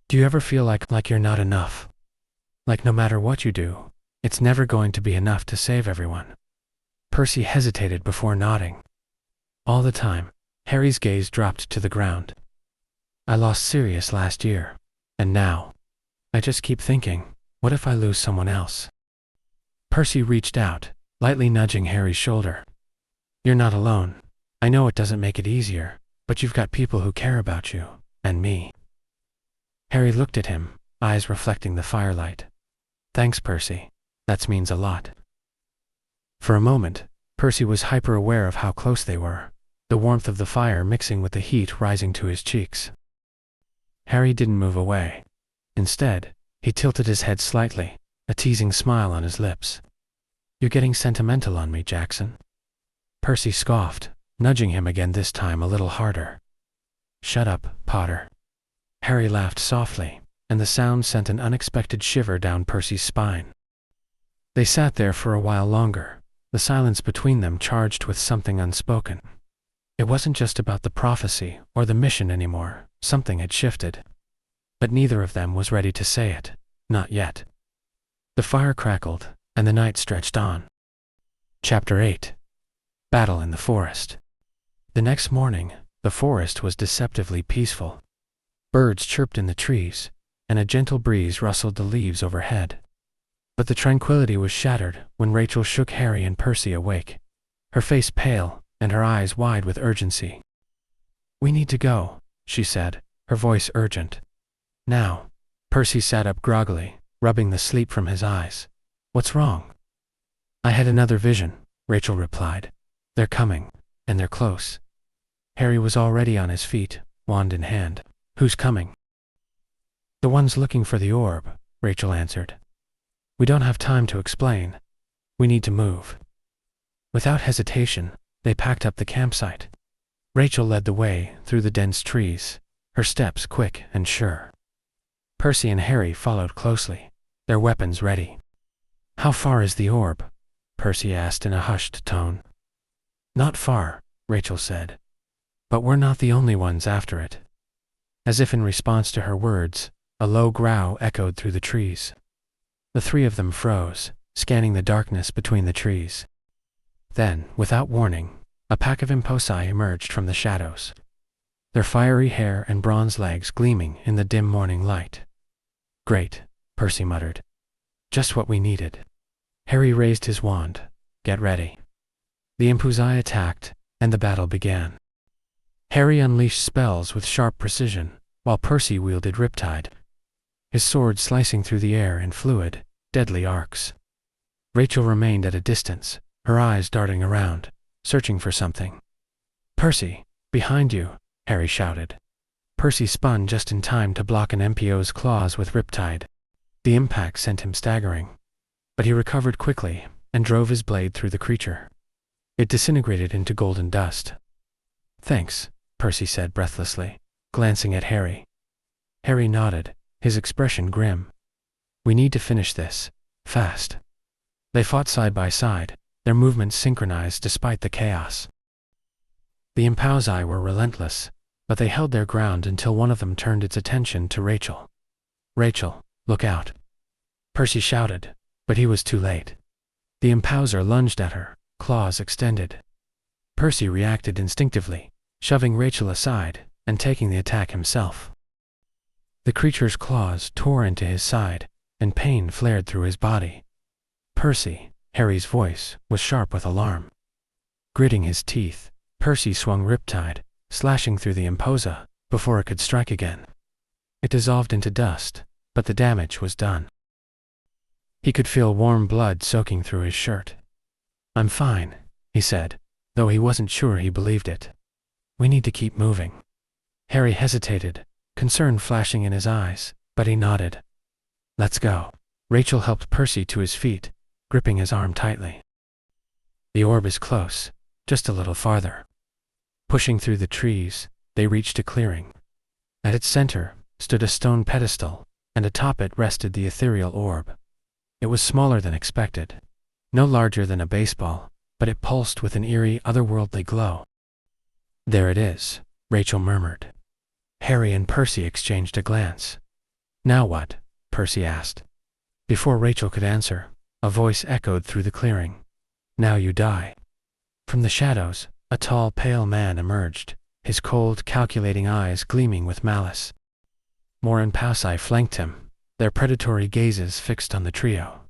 "Do you ever feel like you're not enough? Like no matter what you do, it's never going to be enough to save everyone?" Percy hesitated before nodding. "All the time." Harry's gaze dropped to the ground. "I lost Sirius last year, and now, I just keep thinking, what if I lose someone else?" Percy reached out, lightly nudging Harry's shoulder. "You're not alone. I know it doesn't make it easier, but you've got people who care about you, and me." Harry looked at him, eyes reflecting the firelight. "Thanks, Percy. That means a lot." For a moment, Percy was hyper-aware of how close they were, the warmth of the fire mixing with the heat rising to his cheeks. Harry didn't move away. Instead, he tilted his head slightly, a teasing smile on his lips. "You're getting sentimental on me, Jackson." Percy scoffed, nudging him again, this time a little harder. "Shut up, Potter." Harry laughed softly, and the sound sent an unexpected shiver down Percy's spine. They sat there for a while longer, the silence between them charged with something unspoken. It wasn't just about the prophecy or the mission anymore, something had shifted. But neither of them was ready to say it, not yet. The fire crackled, and the night stretched on. Chapter 8. Battle in the Forest. The next morning, the forest was deceptively peaceful. Birds chirped in the trees, and a gentle breeze rustled the leaves overhead. But the tranquility was shattered when Rachel shook Harry and Percy awake, her face pale and her eyes wide with urgency. "We need to go," she said, her voice urgent. "Now." Percy sat up groggily, rubbing the sleep from his eyes. "What's wrong?" "I had another vision," Rachel replied. "They're coming, and they're close." Harry was already on his feet, wand in hand. "Who's coming?" "The ones looking for the orb," Rachel answered. "We don't have time to explain. We need to move." Without hesitation, they packed up the campsite. Rachel led the way through the dense trees, her steps quick and sure. Percy and Harry followed closely, their weapons ready. How far is the orb? Percy asked in a hushed tone. Not far, Rachel said. But we're not the only ones after it. As if in response to her words, a low growl echoed through the trees. The three of them froze, scanning the darkness between the trees. Then, without warning, a pack of imposi emerged from the shadows, their fiery hair and bronze legs gleaming in the dim morning light. Great, Percy muttered. Just what we needed. Harry raised his wand. Get ready. The imposi attacked, and the battle began. Harry unleashed spells with sharp precision, while Percy wielded Riptide, his sword slicing through the air in fluid, deadly arcs. Rachel remained at a distance, her eyes darting around, searching for something. Percy, behind you, Harry shouted. Percy spun just in time to block an MPO's claws with Riptide. The impact sent him staggering, but he recovered quickly and drove his blade through the creature. It disintegrated into golden dust. Thanks, Percy said breathlessly, glancing at Harry. Harry nodded, his expression grim. We need to finish this, fast. They fought side by side, their movements synchronized despite the chaos. The imposi were relentless, but they held their ground until one of them turned its attention to Rachel. Rachel, look out. Percy shouted, but he was too late. The imposer lunged at her, claws extended. Percy reacted instinctively, shoving Rachel aside and taking the attack himself. The creature's claws tore into his side, and pain flared through his body. Percy, Harry's voice, was sharp with alarm. Gritting his teeth, Percy swung Riptide, slashing through the imposa before it could strike again. It dissolved into dust, but the damage was done. He could feel warm blood soaking through his shirt. I'm fine, he said, though he wasn't sure he believed it. We need to keep moving. Harry hesitated, concern flashing in his eyes, but he nodded. Let's go. Rachel helped Percy to his feet, gripping his arm tightly. The orb is close, just a little farther. Pushing through the trees, they reached a clearing. At its center stood a stone pedestal, and atop it rested the ethereal orb. It was smaller than expected, no larger than a baseball, but it pulsed with an eerie, otherworldly glow. There it is, Rachel murmured. Harry and Percy exchanged a glance. Now what? Percy asked. Before Rachel could answer, a voice echoed through the clearing. Now you die. From the shadows, a tall, pale man emerged, his cold, calculating eyes gleaming with malice. More imposi flanked him, their predatory gazes fixed on the trio.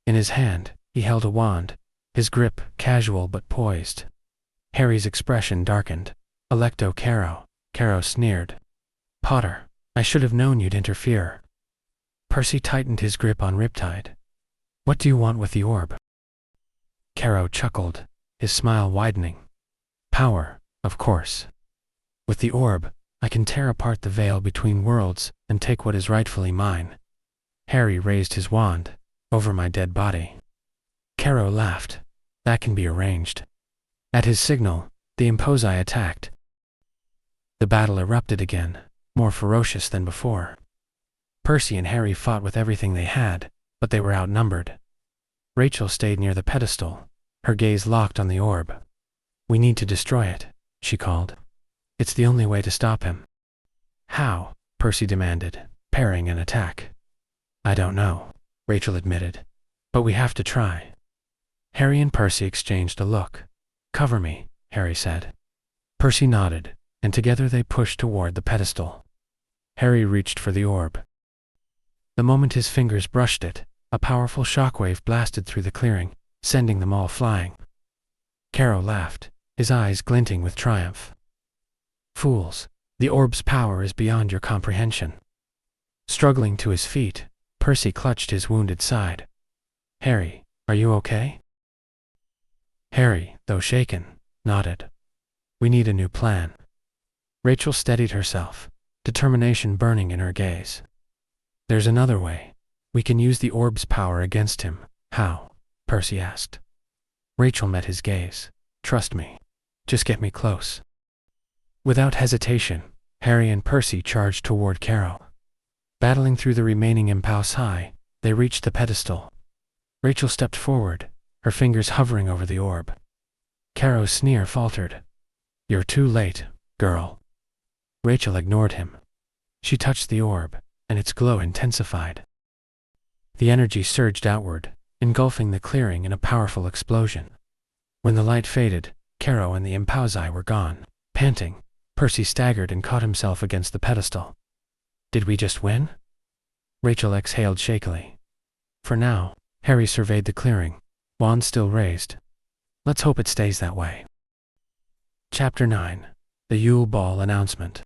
In his hand, he held a wand, his grip casual but poised. Harry's expression darkened. Electo Caro, Caro sneered. Potter, I should have known you'd interfere. Percy tightened his grip on Riptide. What do you want with the orb? Caro chuckled, his smile widening. Power, of course. With the orb, I can tear apart the veil between worlds and take what is rightfully mine. Harry raised his wand, over my dead body. Caro laughed. That can be arranged. At his signal, the imposi attacked. The battle erupted again, more ferocious than before. Percy and Harry fought with everything they had, but they were outnumbered. Rachel stayed near the pedestal, her gaze locked on the orb. We need to destroy it, she called. It's the only way to stop him. How? Percy demanded, parrying an attack. I don't know, Rachel admitted, but we have to try. Harry and Percy exchanged a look. Cover me, Harry said. Percy nodded, and together they pushed toward the pedestal. Harry reached for the orb. The moment his fingers brushed it, a powerful shockwave blasted through the clearing, sending them all flying. Caro laughed, his eyes glinting with triumph. Fools, the orb's power is beyond your comprehension. Struggling to his feet, Percy clutched his wounded side. Harry, are you okay? Harry, though shaken, nodded. We need a new plan. Rachel steadied herself, determination burning in her gaze. There's another way. We can use the orb's power against him. How? Percy asked. Rachel met his gaze. Trust me. Just get me close. Without hesitation, Harry and Percy charged toward Caro. Battling through the remaining imposi, they reached the pedestal. Rachel stepped forward, her fingers hovering over the orb. Caro's sneer faltered. "You're too late, girl." Rachel ignored him. She touched the orb, and its glow intensified. The energy surged outward, engulfing the clearing in a powerful explosion. When the light faded, Caro and the Impausi were gone. Panting, Percy staggered and caught himself against the pedestal. "Did we just win?" Rachel exhaled shakily. For now, Harry surveyed the clearing, wand still raised. "Let's hope it stays that way." Chapter 9. The Yule Ball Announcement.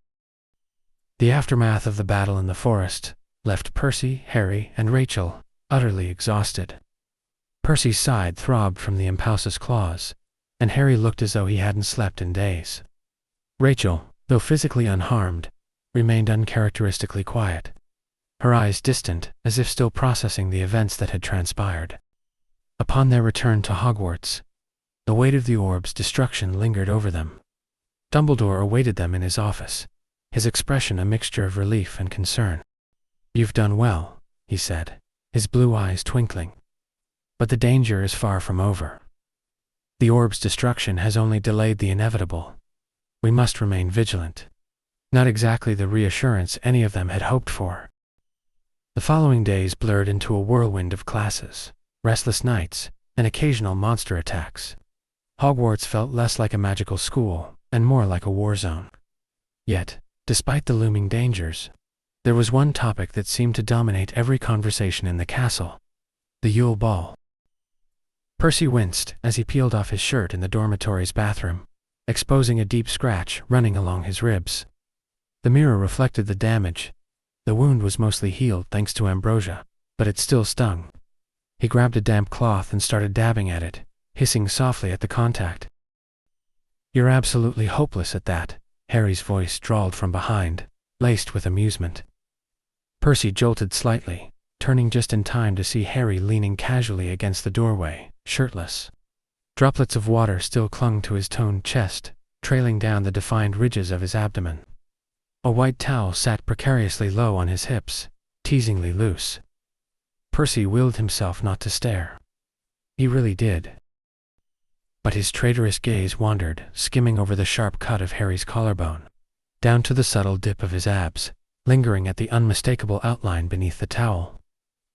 The aftermath of the battle in the forest left Percy, Harry, and Rachel utterly exhausted. Percy's side throbbed from the Impausi's claws, and Harry looked as though he hadn't slept in days. Rachel, though physically unharmed, remained uncharacteristically quiet, her eyes distant as if still processing the events that had transpired. Upon their return to Hogwarts, the weight of the orb's destruction lingered over them. Dumbledore awaited them in his office, his expression a mixture of relief and concern. "You've done well," he said, his blue eyes twinkling. "But the danger is far from over. The orb's destruction has only delayed the inevitable. We must remain vigilant." Not exactly the reassurance any of them had hoped for. The following days blurred into a whirlwind of classes, restless nights, and occasional monster attacks. Hogwarts felt less like a magical school and more like a war zone. Yet, despite the looming dangers, there was one topic that seemed to dominate every conversation in the castle: the Yule Ball. Percy winced as he peeled off his shirt in the dormitory's bathroom, exposing a deep scratch running along his ribs. The mirror reflected the damage. The wound was mostly healed thanks to ambrosia, but it still stung. He grabbed a damp cloth and started dabbing at it, hissing softly at the contact. "You're absolutely hopeless at that," Harry's voice drawled from behind, laced with amusement. Percy jolted slightly, turning just in time to see Harry leaning casually against the doorway, shirtless. Droplets of water still clung to his toned chest, trailing down the defined ridges of his abdomen. A white towel sat precariously low on his hips, teasingly loose. Percy willed himself not to stare. He really did. But his traitorous gaze wandered, skimming over the sharp cut of Harry's collarbone, down to the subtle dip of his abs, lingering at the unmistakable outline beneath the towel.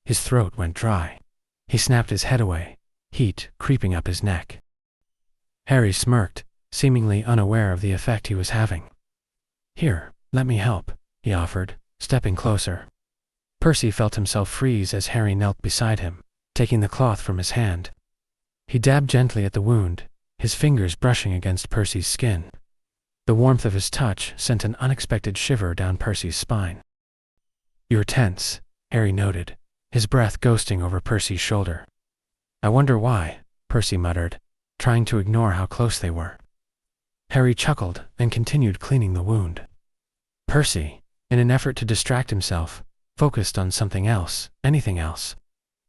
His throat went dry. He snapped his head away, heat creeping up his neck. Harry smirked, seemingly unaware of the effect he was having. "Here, let me help," he offered, stepping closer. Percy felt himself freeze as Harry knelt beside him, taking the cloth from his hand. He dabbed gently at the wound, his fingers brushing against Percy's skin. The warmth of his touch sent an unexpected shiver down Percy's spine. "You're tense," Harry noted, his breath ghosting over Percy's shoulder. "I wonder why," Percy muttered, trying to ignore how close they were. Harry chuckled and continued cleaning the wound. Percy, in an effort to distract himself, focused on something else, anything else.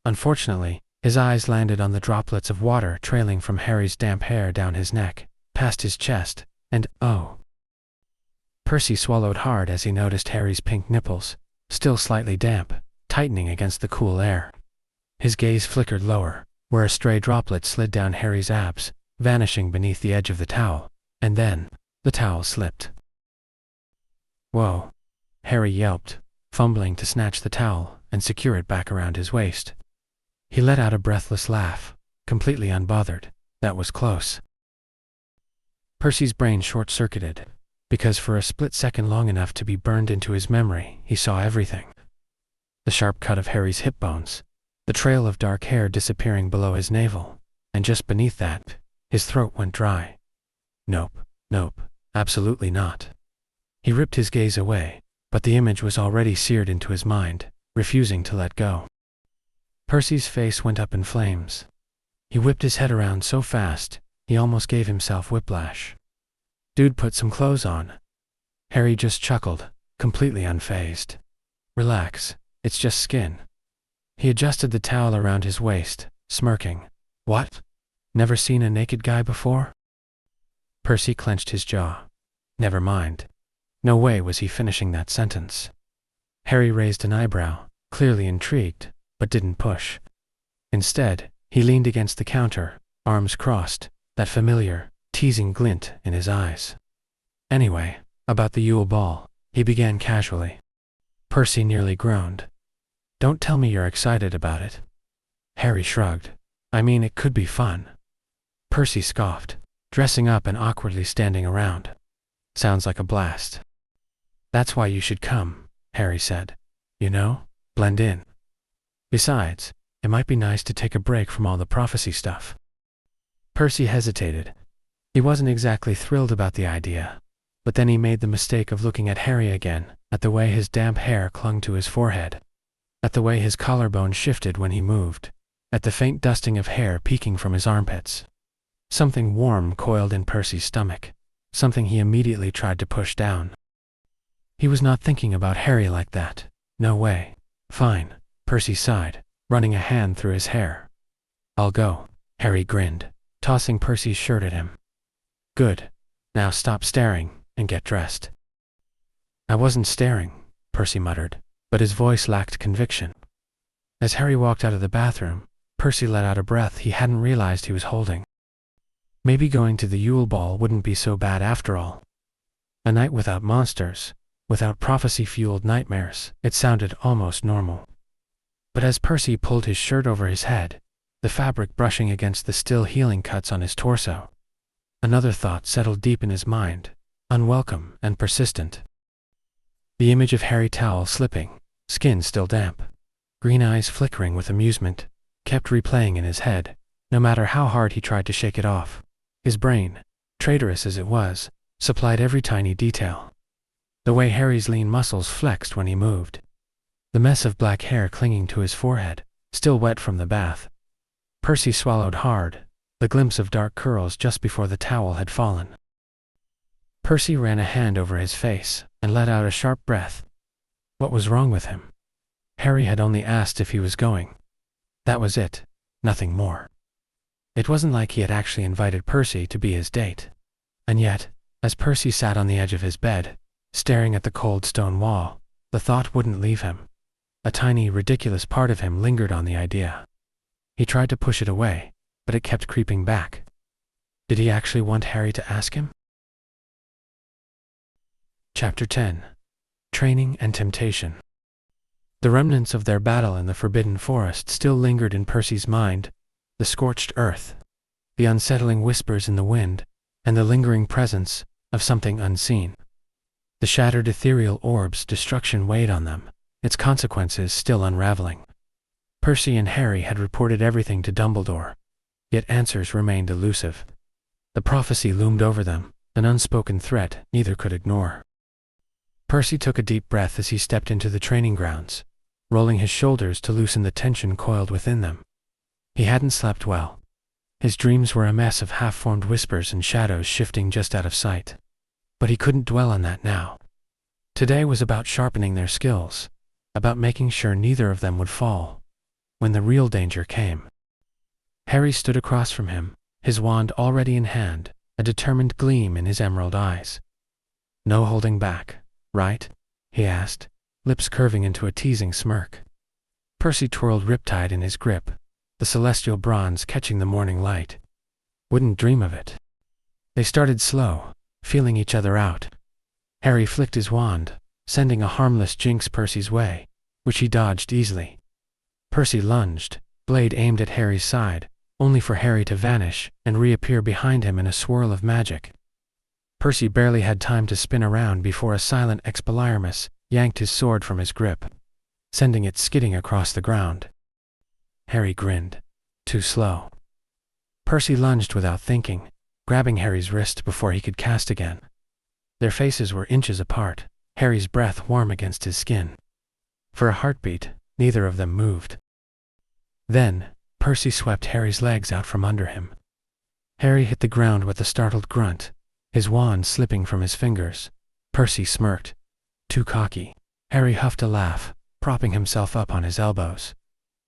Unfortunately, his eyes landed on the droplets of water trailing from Harry's damp hair down his neck, past his chest, and oh. Percy swallowed hard as he noticed Harry's pink nipples, still slightly damp, tightening against the cool air. His gaze flickered lower, where a stray droplet slid down Harry's abs, vanishing beneath the edge of the towel, and then, the towel slipped. "Whoa," Harry yelped, fumbling to snatch the towel and secure it back around his waist. He let out a breathless laugh, completely unbothered. That was close. Percy's brain short-circuited, because for a split second long enough to be burned into his memory, he saw everything. The sharp cut of Harry's hip bones, the trail of dark hair disappearing below his navel, and just beneath that, his throat went dry. Nope, absolutely not. He ripped his gaze away, but the image was already seared into his mind, refusing to let go. Percy's face went up in flames. He whipped his head around so fast, he almost gave himself whiplash. "Dude, put some clothes on." Harry just chuckled, completely unfazed. "Relax, it's just skin." He adjusted the towel around his waist, smirking. "What? Never seen a naked guy before?" Percy clenched his jaw. Never mind. No way was he finishing that sentence. Harry raised an eyebrow, clearly intrigued, but didn't push. Instead, he leaned against the counter, arms crossed, that familiar, teasing glint in his eyes. Anyway, about the Yule ball, he began casually. Percy nearly groaned. Don't tell me you're excited about it. Harry shrugged. I mean, it could be fun. Percy scoffed, dressing up and awkwardly standing around. Sounds like a blast. That's why you should come, Harry said. You know, blend in. Besides, it might be nice to take a break from all the prophecy stuff. Percy hesitated. He wasn't exactly thrilled about the idea, but then he made the mistake of looking at Harry again, at the way his damp hair clung to his forehead, at the way his collarbone shifted when he moved, at the faint dusting of hair peeking from his armpits. Something warm coiled in Percy's stomach, something he immediately tried to push down. He was not thinking about Harry like that. No way. Fine, Percy sighed, running a hand through his hair. I'll go, Harry grinned, tossing Percy's shirt at him. Good. Now stop staring and get dressed. I wasn't staring, Percy muttered, but his voice lacked conviction. As Harry walked out of the bathroom, Percy let out a breath he hadn't realized he was holding. Maybe going to the Yule ball wouldn't be so bad after all. A night without monsters, without prophecy-fueled nightmares, it sounded almost normal. But as Percy pulled his shirt over his head, the fabric brushing against the still healing cuts on his torso, another thought settled deep in his mind, unwelcome and persistent. The image of Harry towel slipping, skin still damp, green eyes flickering with amusement, kept replaying in his head, no matter how hard he tried to shake it off. His brain, traitorous as it was, supplied every tiny detail. The way Harry's lean muscles flexed when he moved. The mess of black hair clinging to his forehead, still wet from the bath. Percy swallowed hard, the glimpse of dark curls just before the towel had fallen. Percy ran a hand over his face and let out a sharp breath. What was wrong with him? Harry had only asked if he was going. That was it, nothing more. It wasn't like he had actually invited Percy to be his date. And yet, as Percy sat on the edge of his bed, staring at the cold stone wall, the thought wouldn't leave him. A tiny, ridiculous part of him lingered on the idea. He tried to push it away, but it kept creeping back. Did he actually want Harry to ask him? Chapter 10. Training and Temptation. The remnants of their battle in the Forbidden Forest still lingered in Percy's mind, the scorched earth, the unsettling whispers in the wind, and the lingering presence of something unseen. The shattered ethereal orb's destruction weighed on them, its consequences still unraveling. Percy and Harry had reported everything to Dumbledore, yet answers remained elusive. The prophecy loomed over them, an unspoken threat neither could ignore. Percy took a deep breath as he stepped into the training grounds, rolling his shoulders to loosen the tension coiled within them. He hadn't slept well. His dreams were a mess of half-formed whispers and shadows shifting just out of sight. But he couldn't dwell on that now. Today was about sharpening their skills, about making sure neither of them would fall when the real danger came. Harry stood across from him, his wand already in hand, a determined gleam in his emerald eyes. No holding back, right? He asked, lips curving into a teasing smirk. Percy twirled Riptide in his grip, the celestial bronze catching the morning light. Wouldn't dream of it. They started slow, feeling each other out. Harry flicked his wand, sending a harmless jinx Percy's way, which he dodged easily. Percy lunged, blade aimed at Harry's side, only for Harry to vanish and reappear behind him in a swirl of magic. Percy barely had time to spin around before a silent Expelliarmus yanked his sword from his grip, sending it skidding across the ground. Harry grinned. Too slow. Percy lunged without thinking, grabbing Harry's wrist before he could cast again. Their faces were inches apart, Harry's breath warm against his skin. For a heartbeat, neither of them moved. Then, Percy swept Harry's legs out from under him. Harry hit the ground with a startled grunt, his wand slipping from his fingers. Percy smirked. Too cocky. Harry huffed a laugh, propping himself up on his elbows.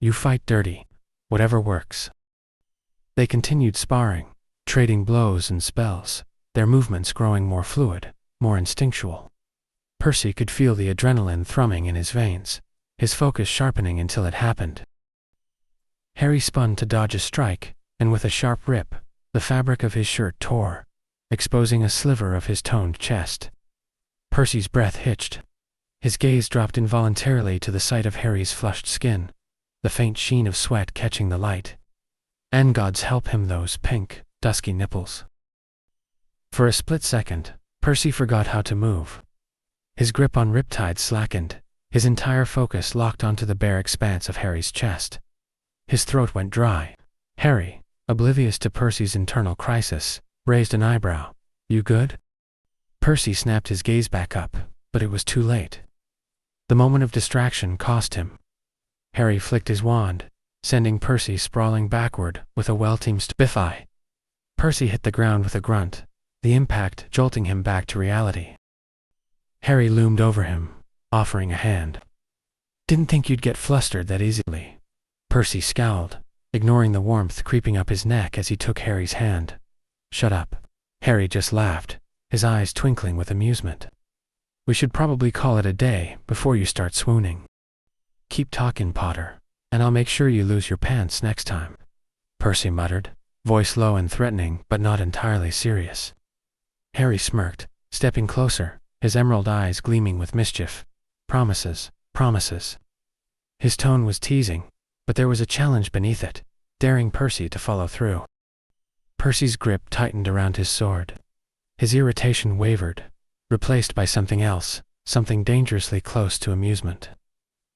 You fight dirty. Whatever works. They continued sparring, trading blows and spells, their movements growing more fluid, more instinctual. Percy could feel the adrenaline thrumming in his veins, his focus sharpening until it happened. Harry spun to dodge a strike, and with a sharp rip, the fabric of his shirt tore, exposing a sliver of his toned chest. Percy's breath hitched. His gaze dropped involuntarily to the sight of Harry's flushed skin, the faint sheen of sweat catching the light. And God's help him, those pink, dusky nipples. For a split second, Percy forgot how to move. His grip on Riptide slackened, his entire focus locked onto the bare expanse of Harry's chest. His throat went dry. Harry, oblivious to Percy's internal crisis, raised an eyebrow. "You good?" Percy snapped his gaze back up, but it was too late. The moment of distraction cost him. Harry flicked his wand, sending Percy sprawling backward with a well-timed spiffy. Percy hit the ground with a grunt, the impact jolting him back to reality. Harry loomed over him, offering a hand. "Didn't think you'd get flustered that easily." Percy scowled, ignoring the warmth creeping up his neck as he took Harry's hand. "Shut up." Harry just laughed, his eyes twinkling with amusement. "We should probably call it a day before you start swooning." "Keep talking, Potter, and I'll make sure you lose your pants next time," Percy muttered, voice low and threatening but not entirely serious. Harry smirked, stepping closer, his emerald eyes gleaming with mischief. "Promises, promises." His tone was teasing, but there was a challenge beneath it, daring Percy to follow through. Percy's grip tightened around his sword. His irritation wavered, replaced by something else, something dangerously close to amusement.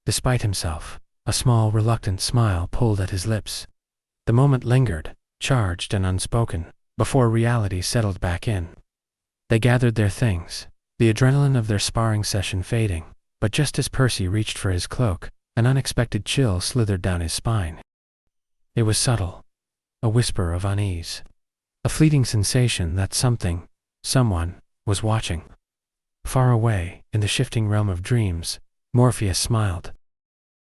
Despite himself, a small, reluctant smile pulled at his lips. The moment lingered, charged and unspoken, before reality settled back in. They gathered their things, the adrenaline of their sparring session fading, but just as Percy reached for his cloak, an unexpected chill slithered down his spine. It was subtle, a whisper of unease, a fleeting sensation that something, someone, was watching. Far away, in the shifting realm of dreams, Morpheus smiled,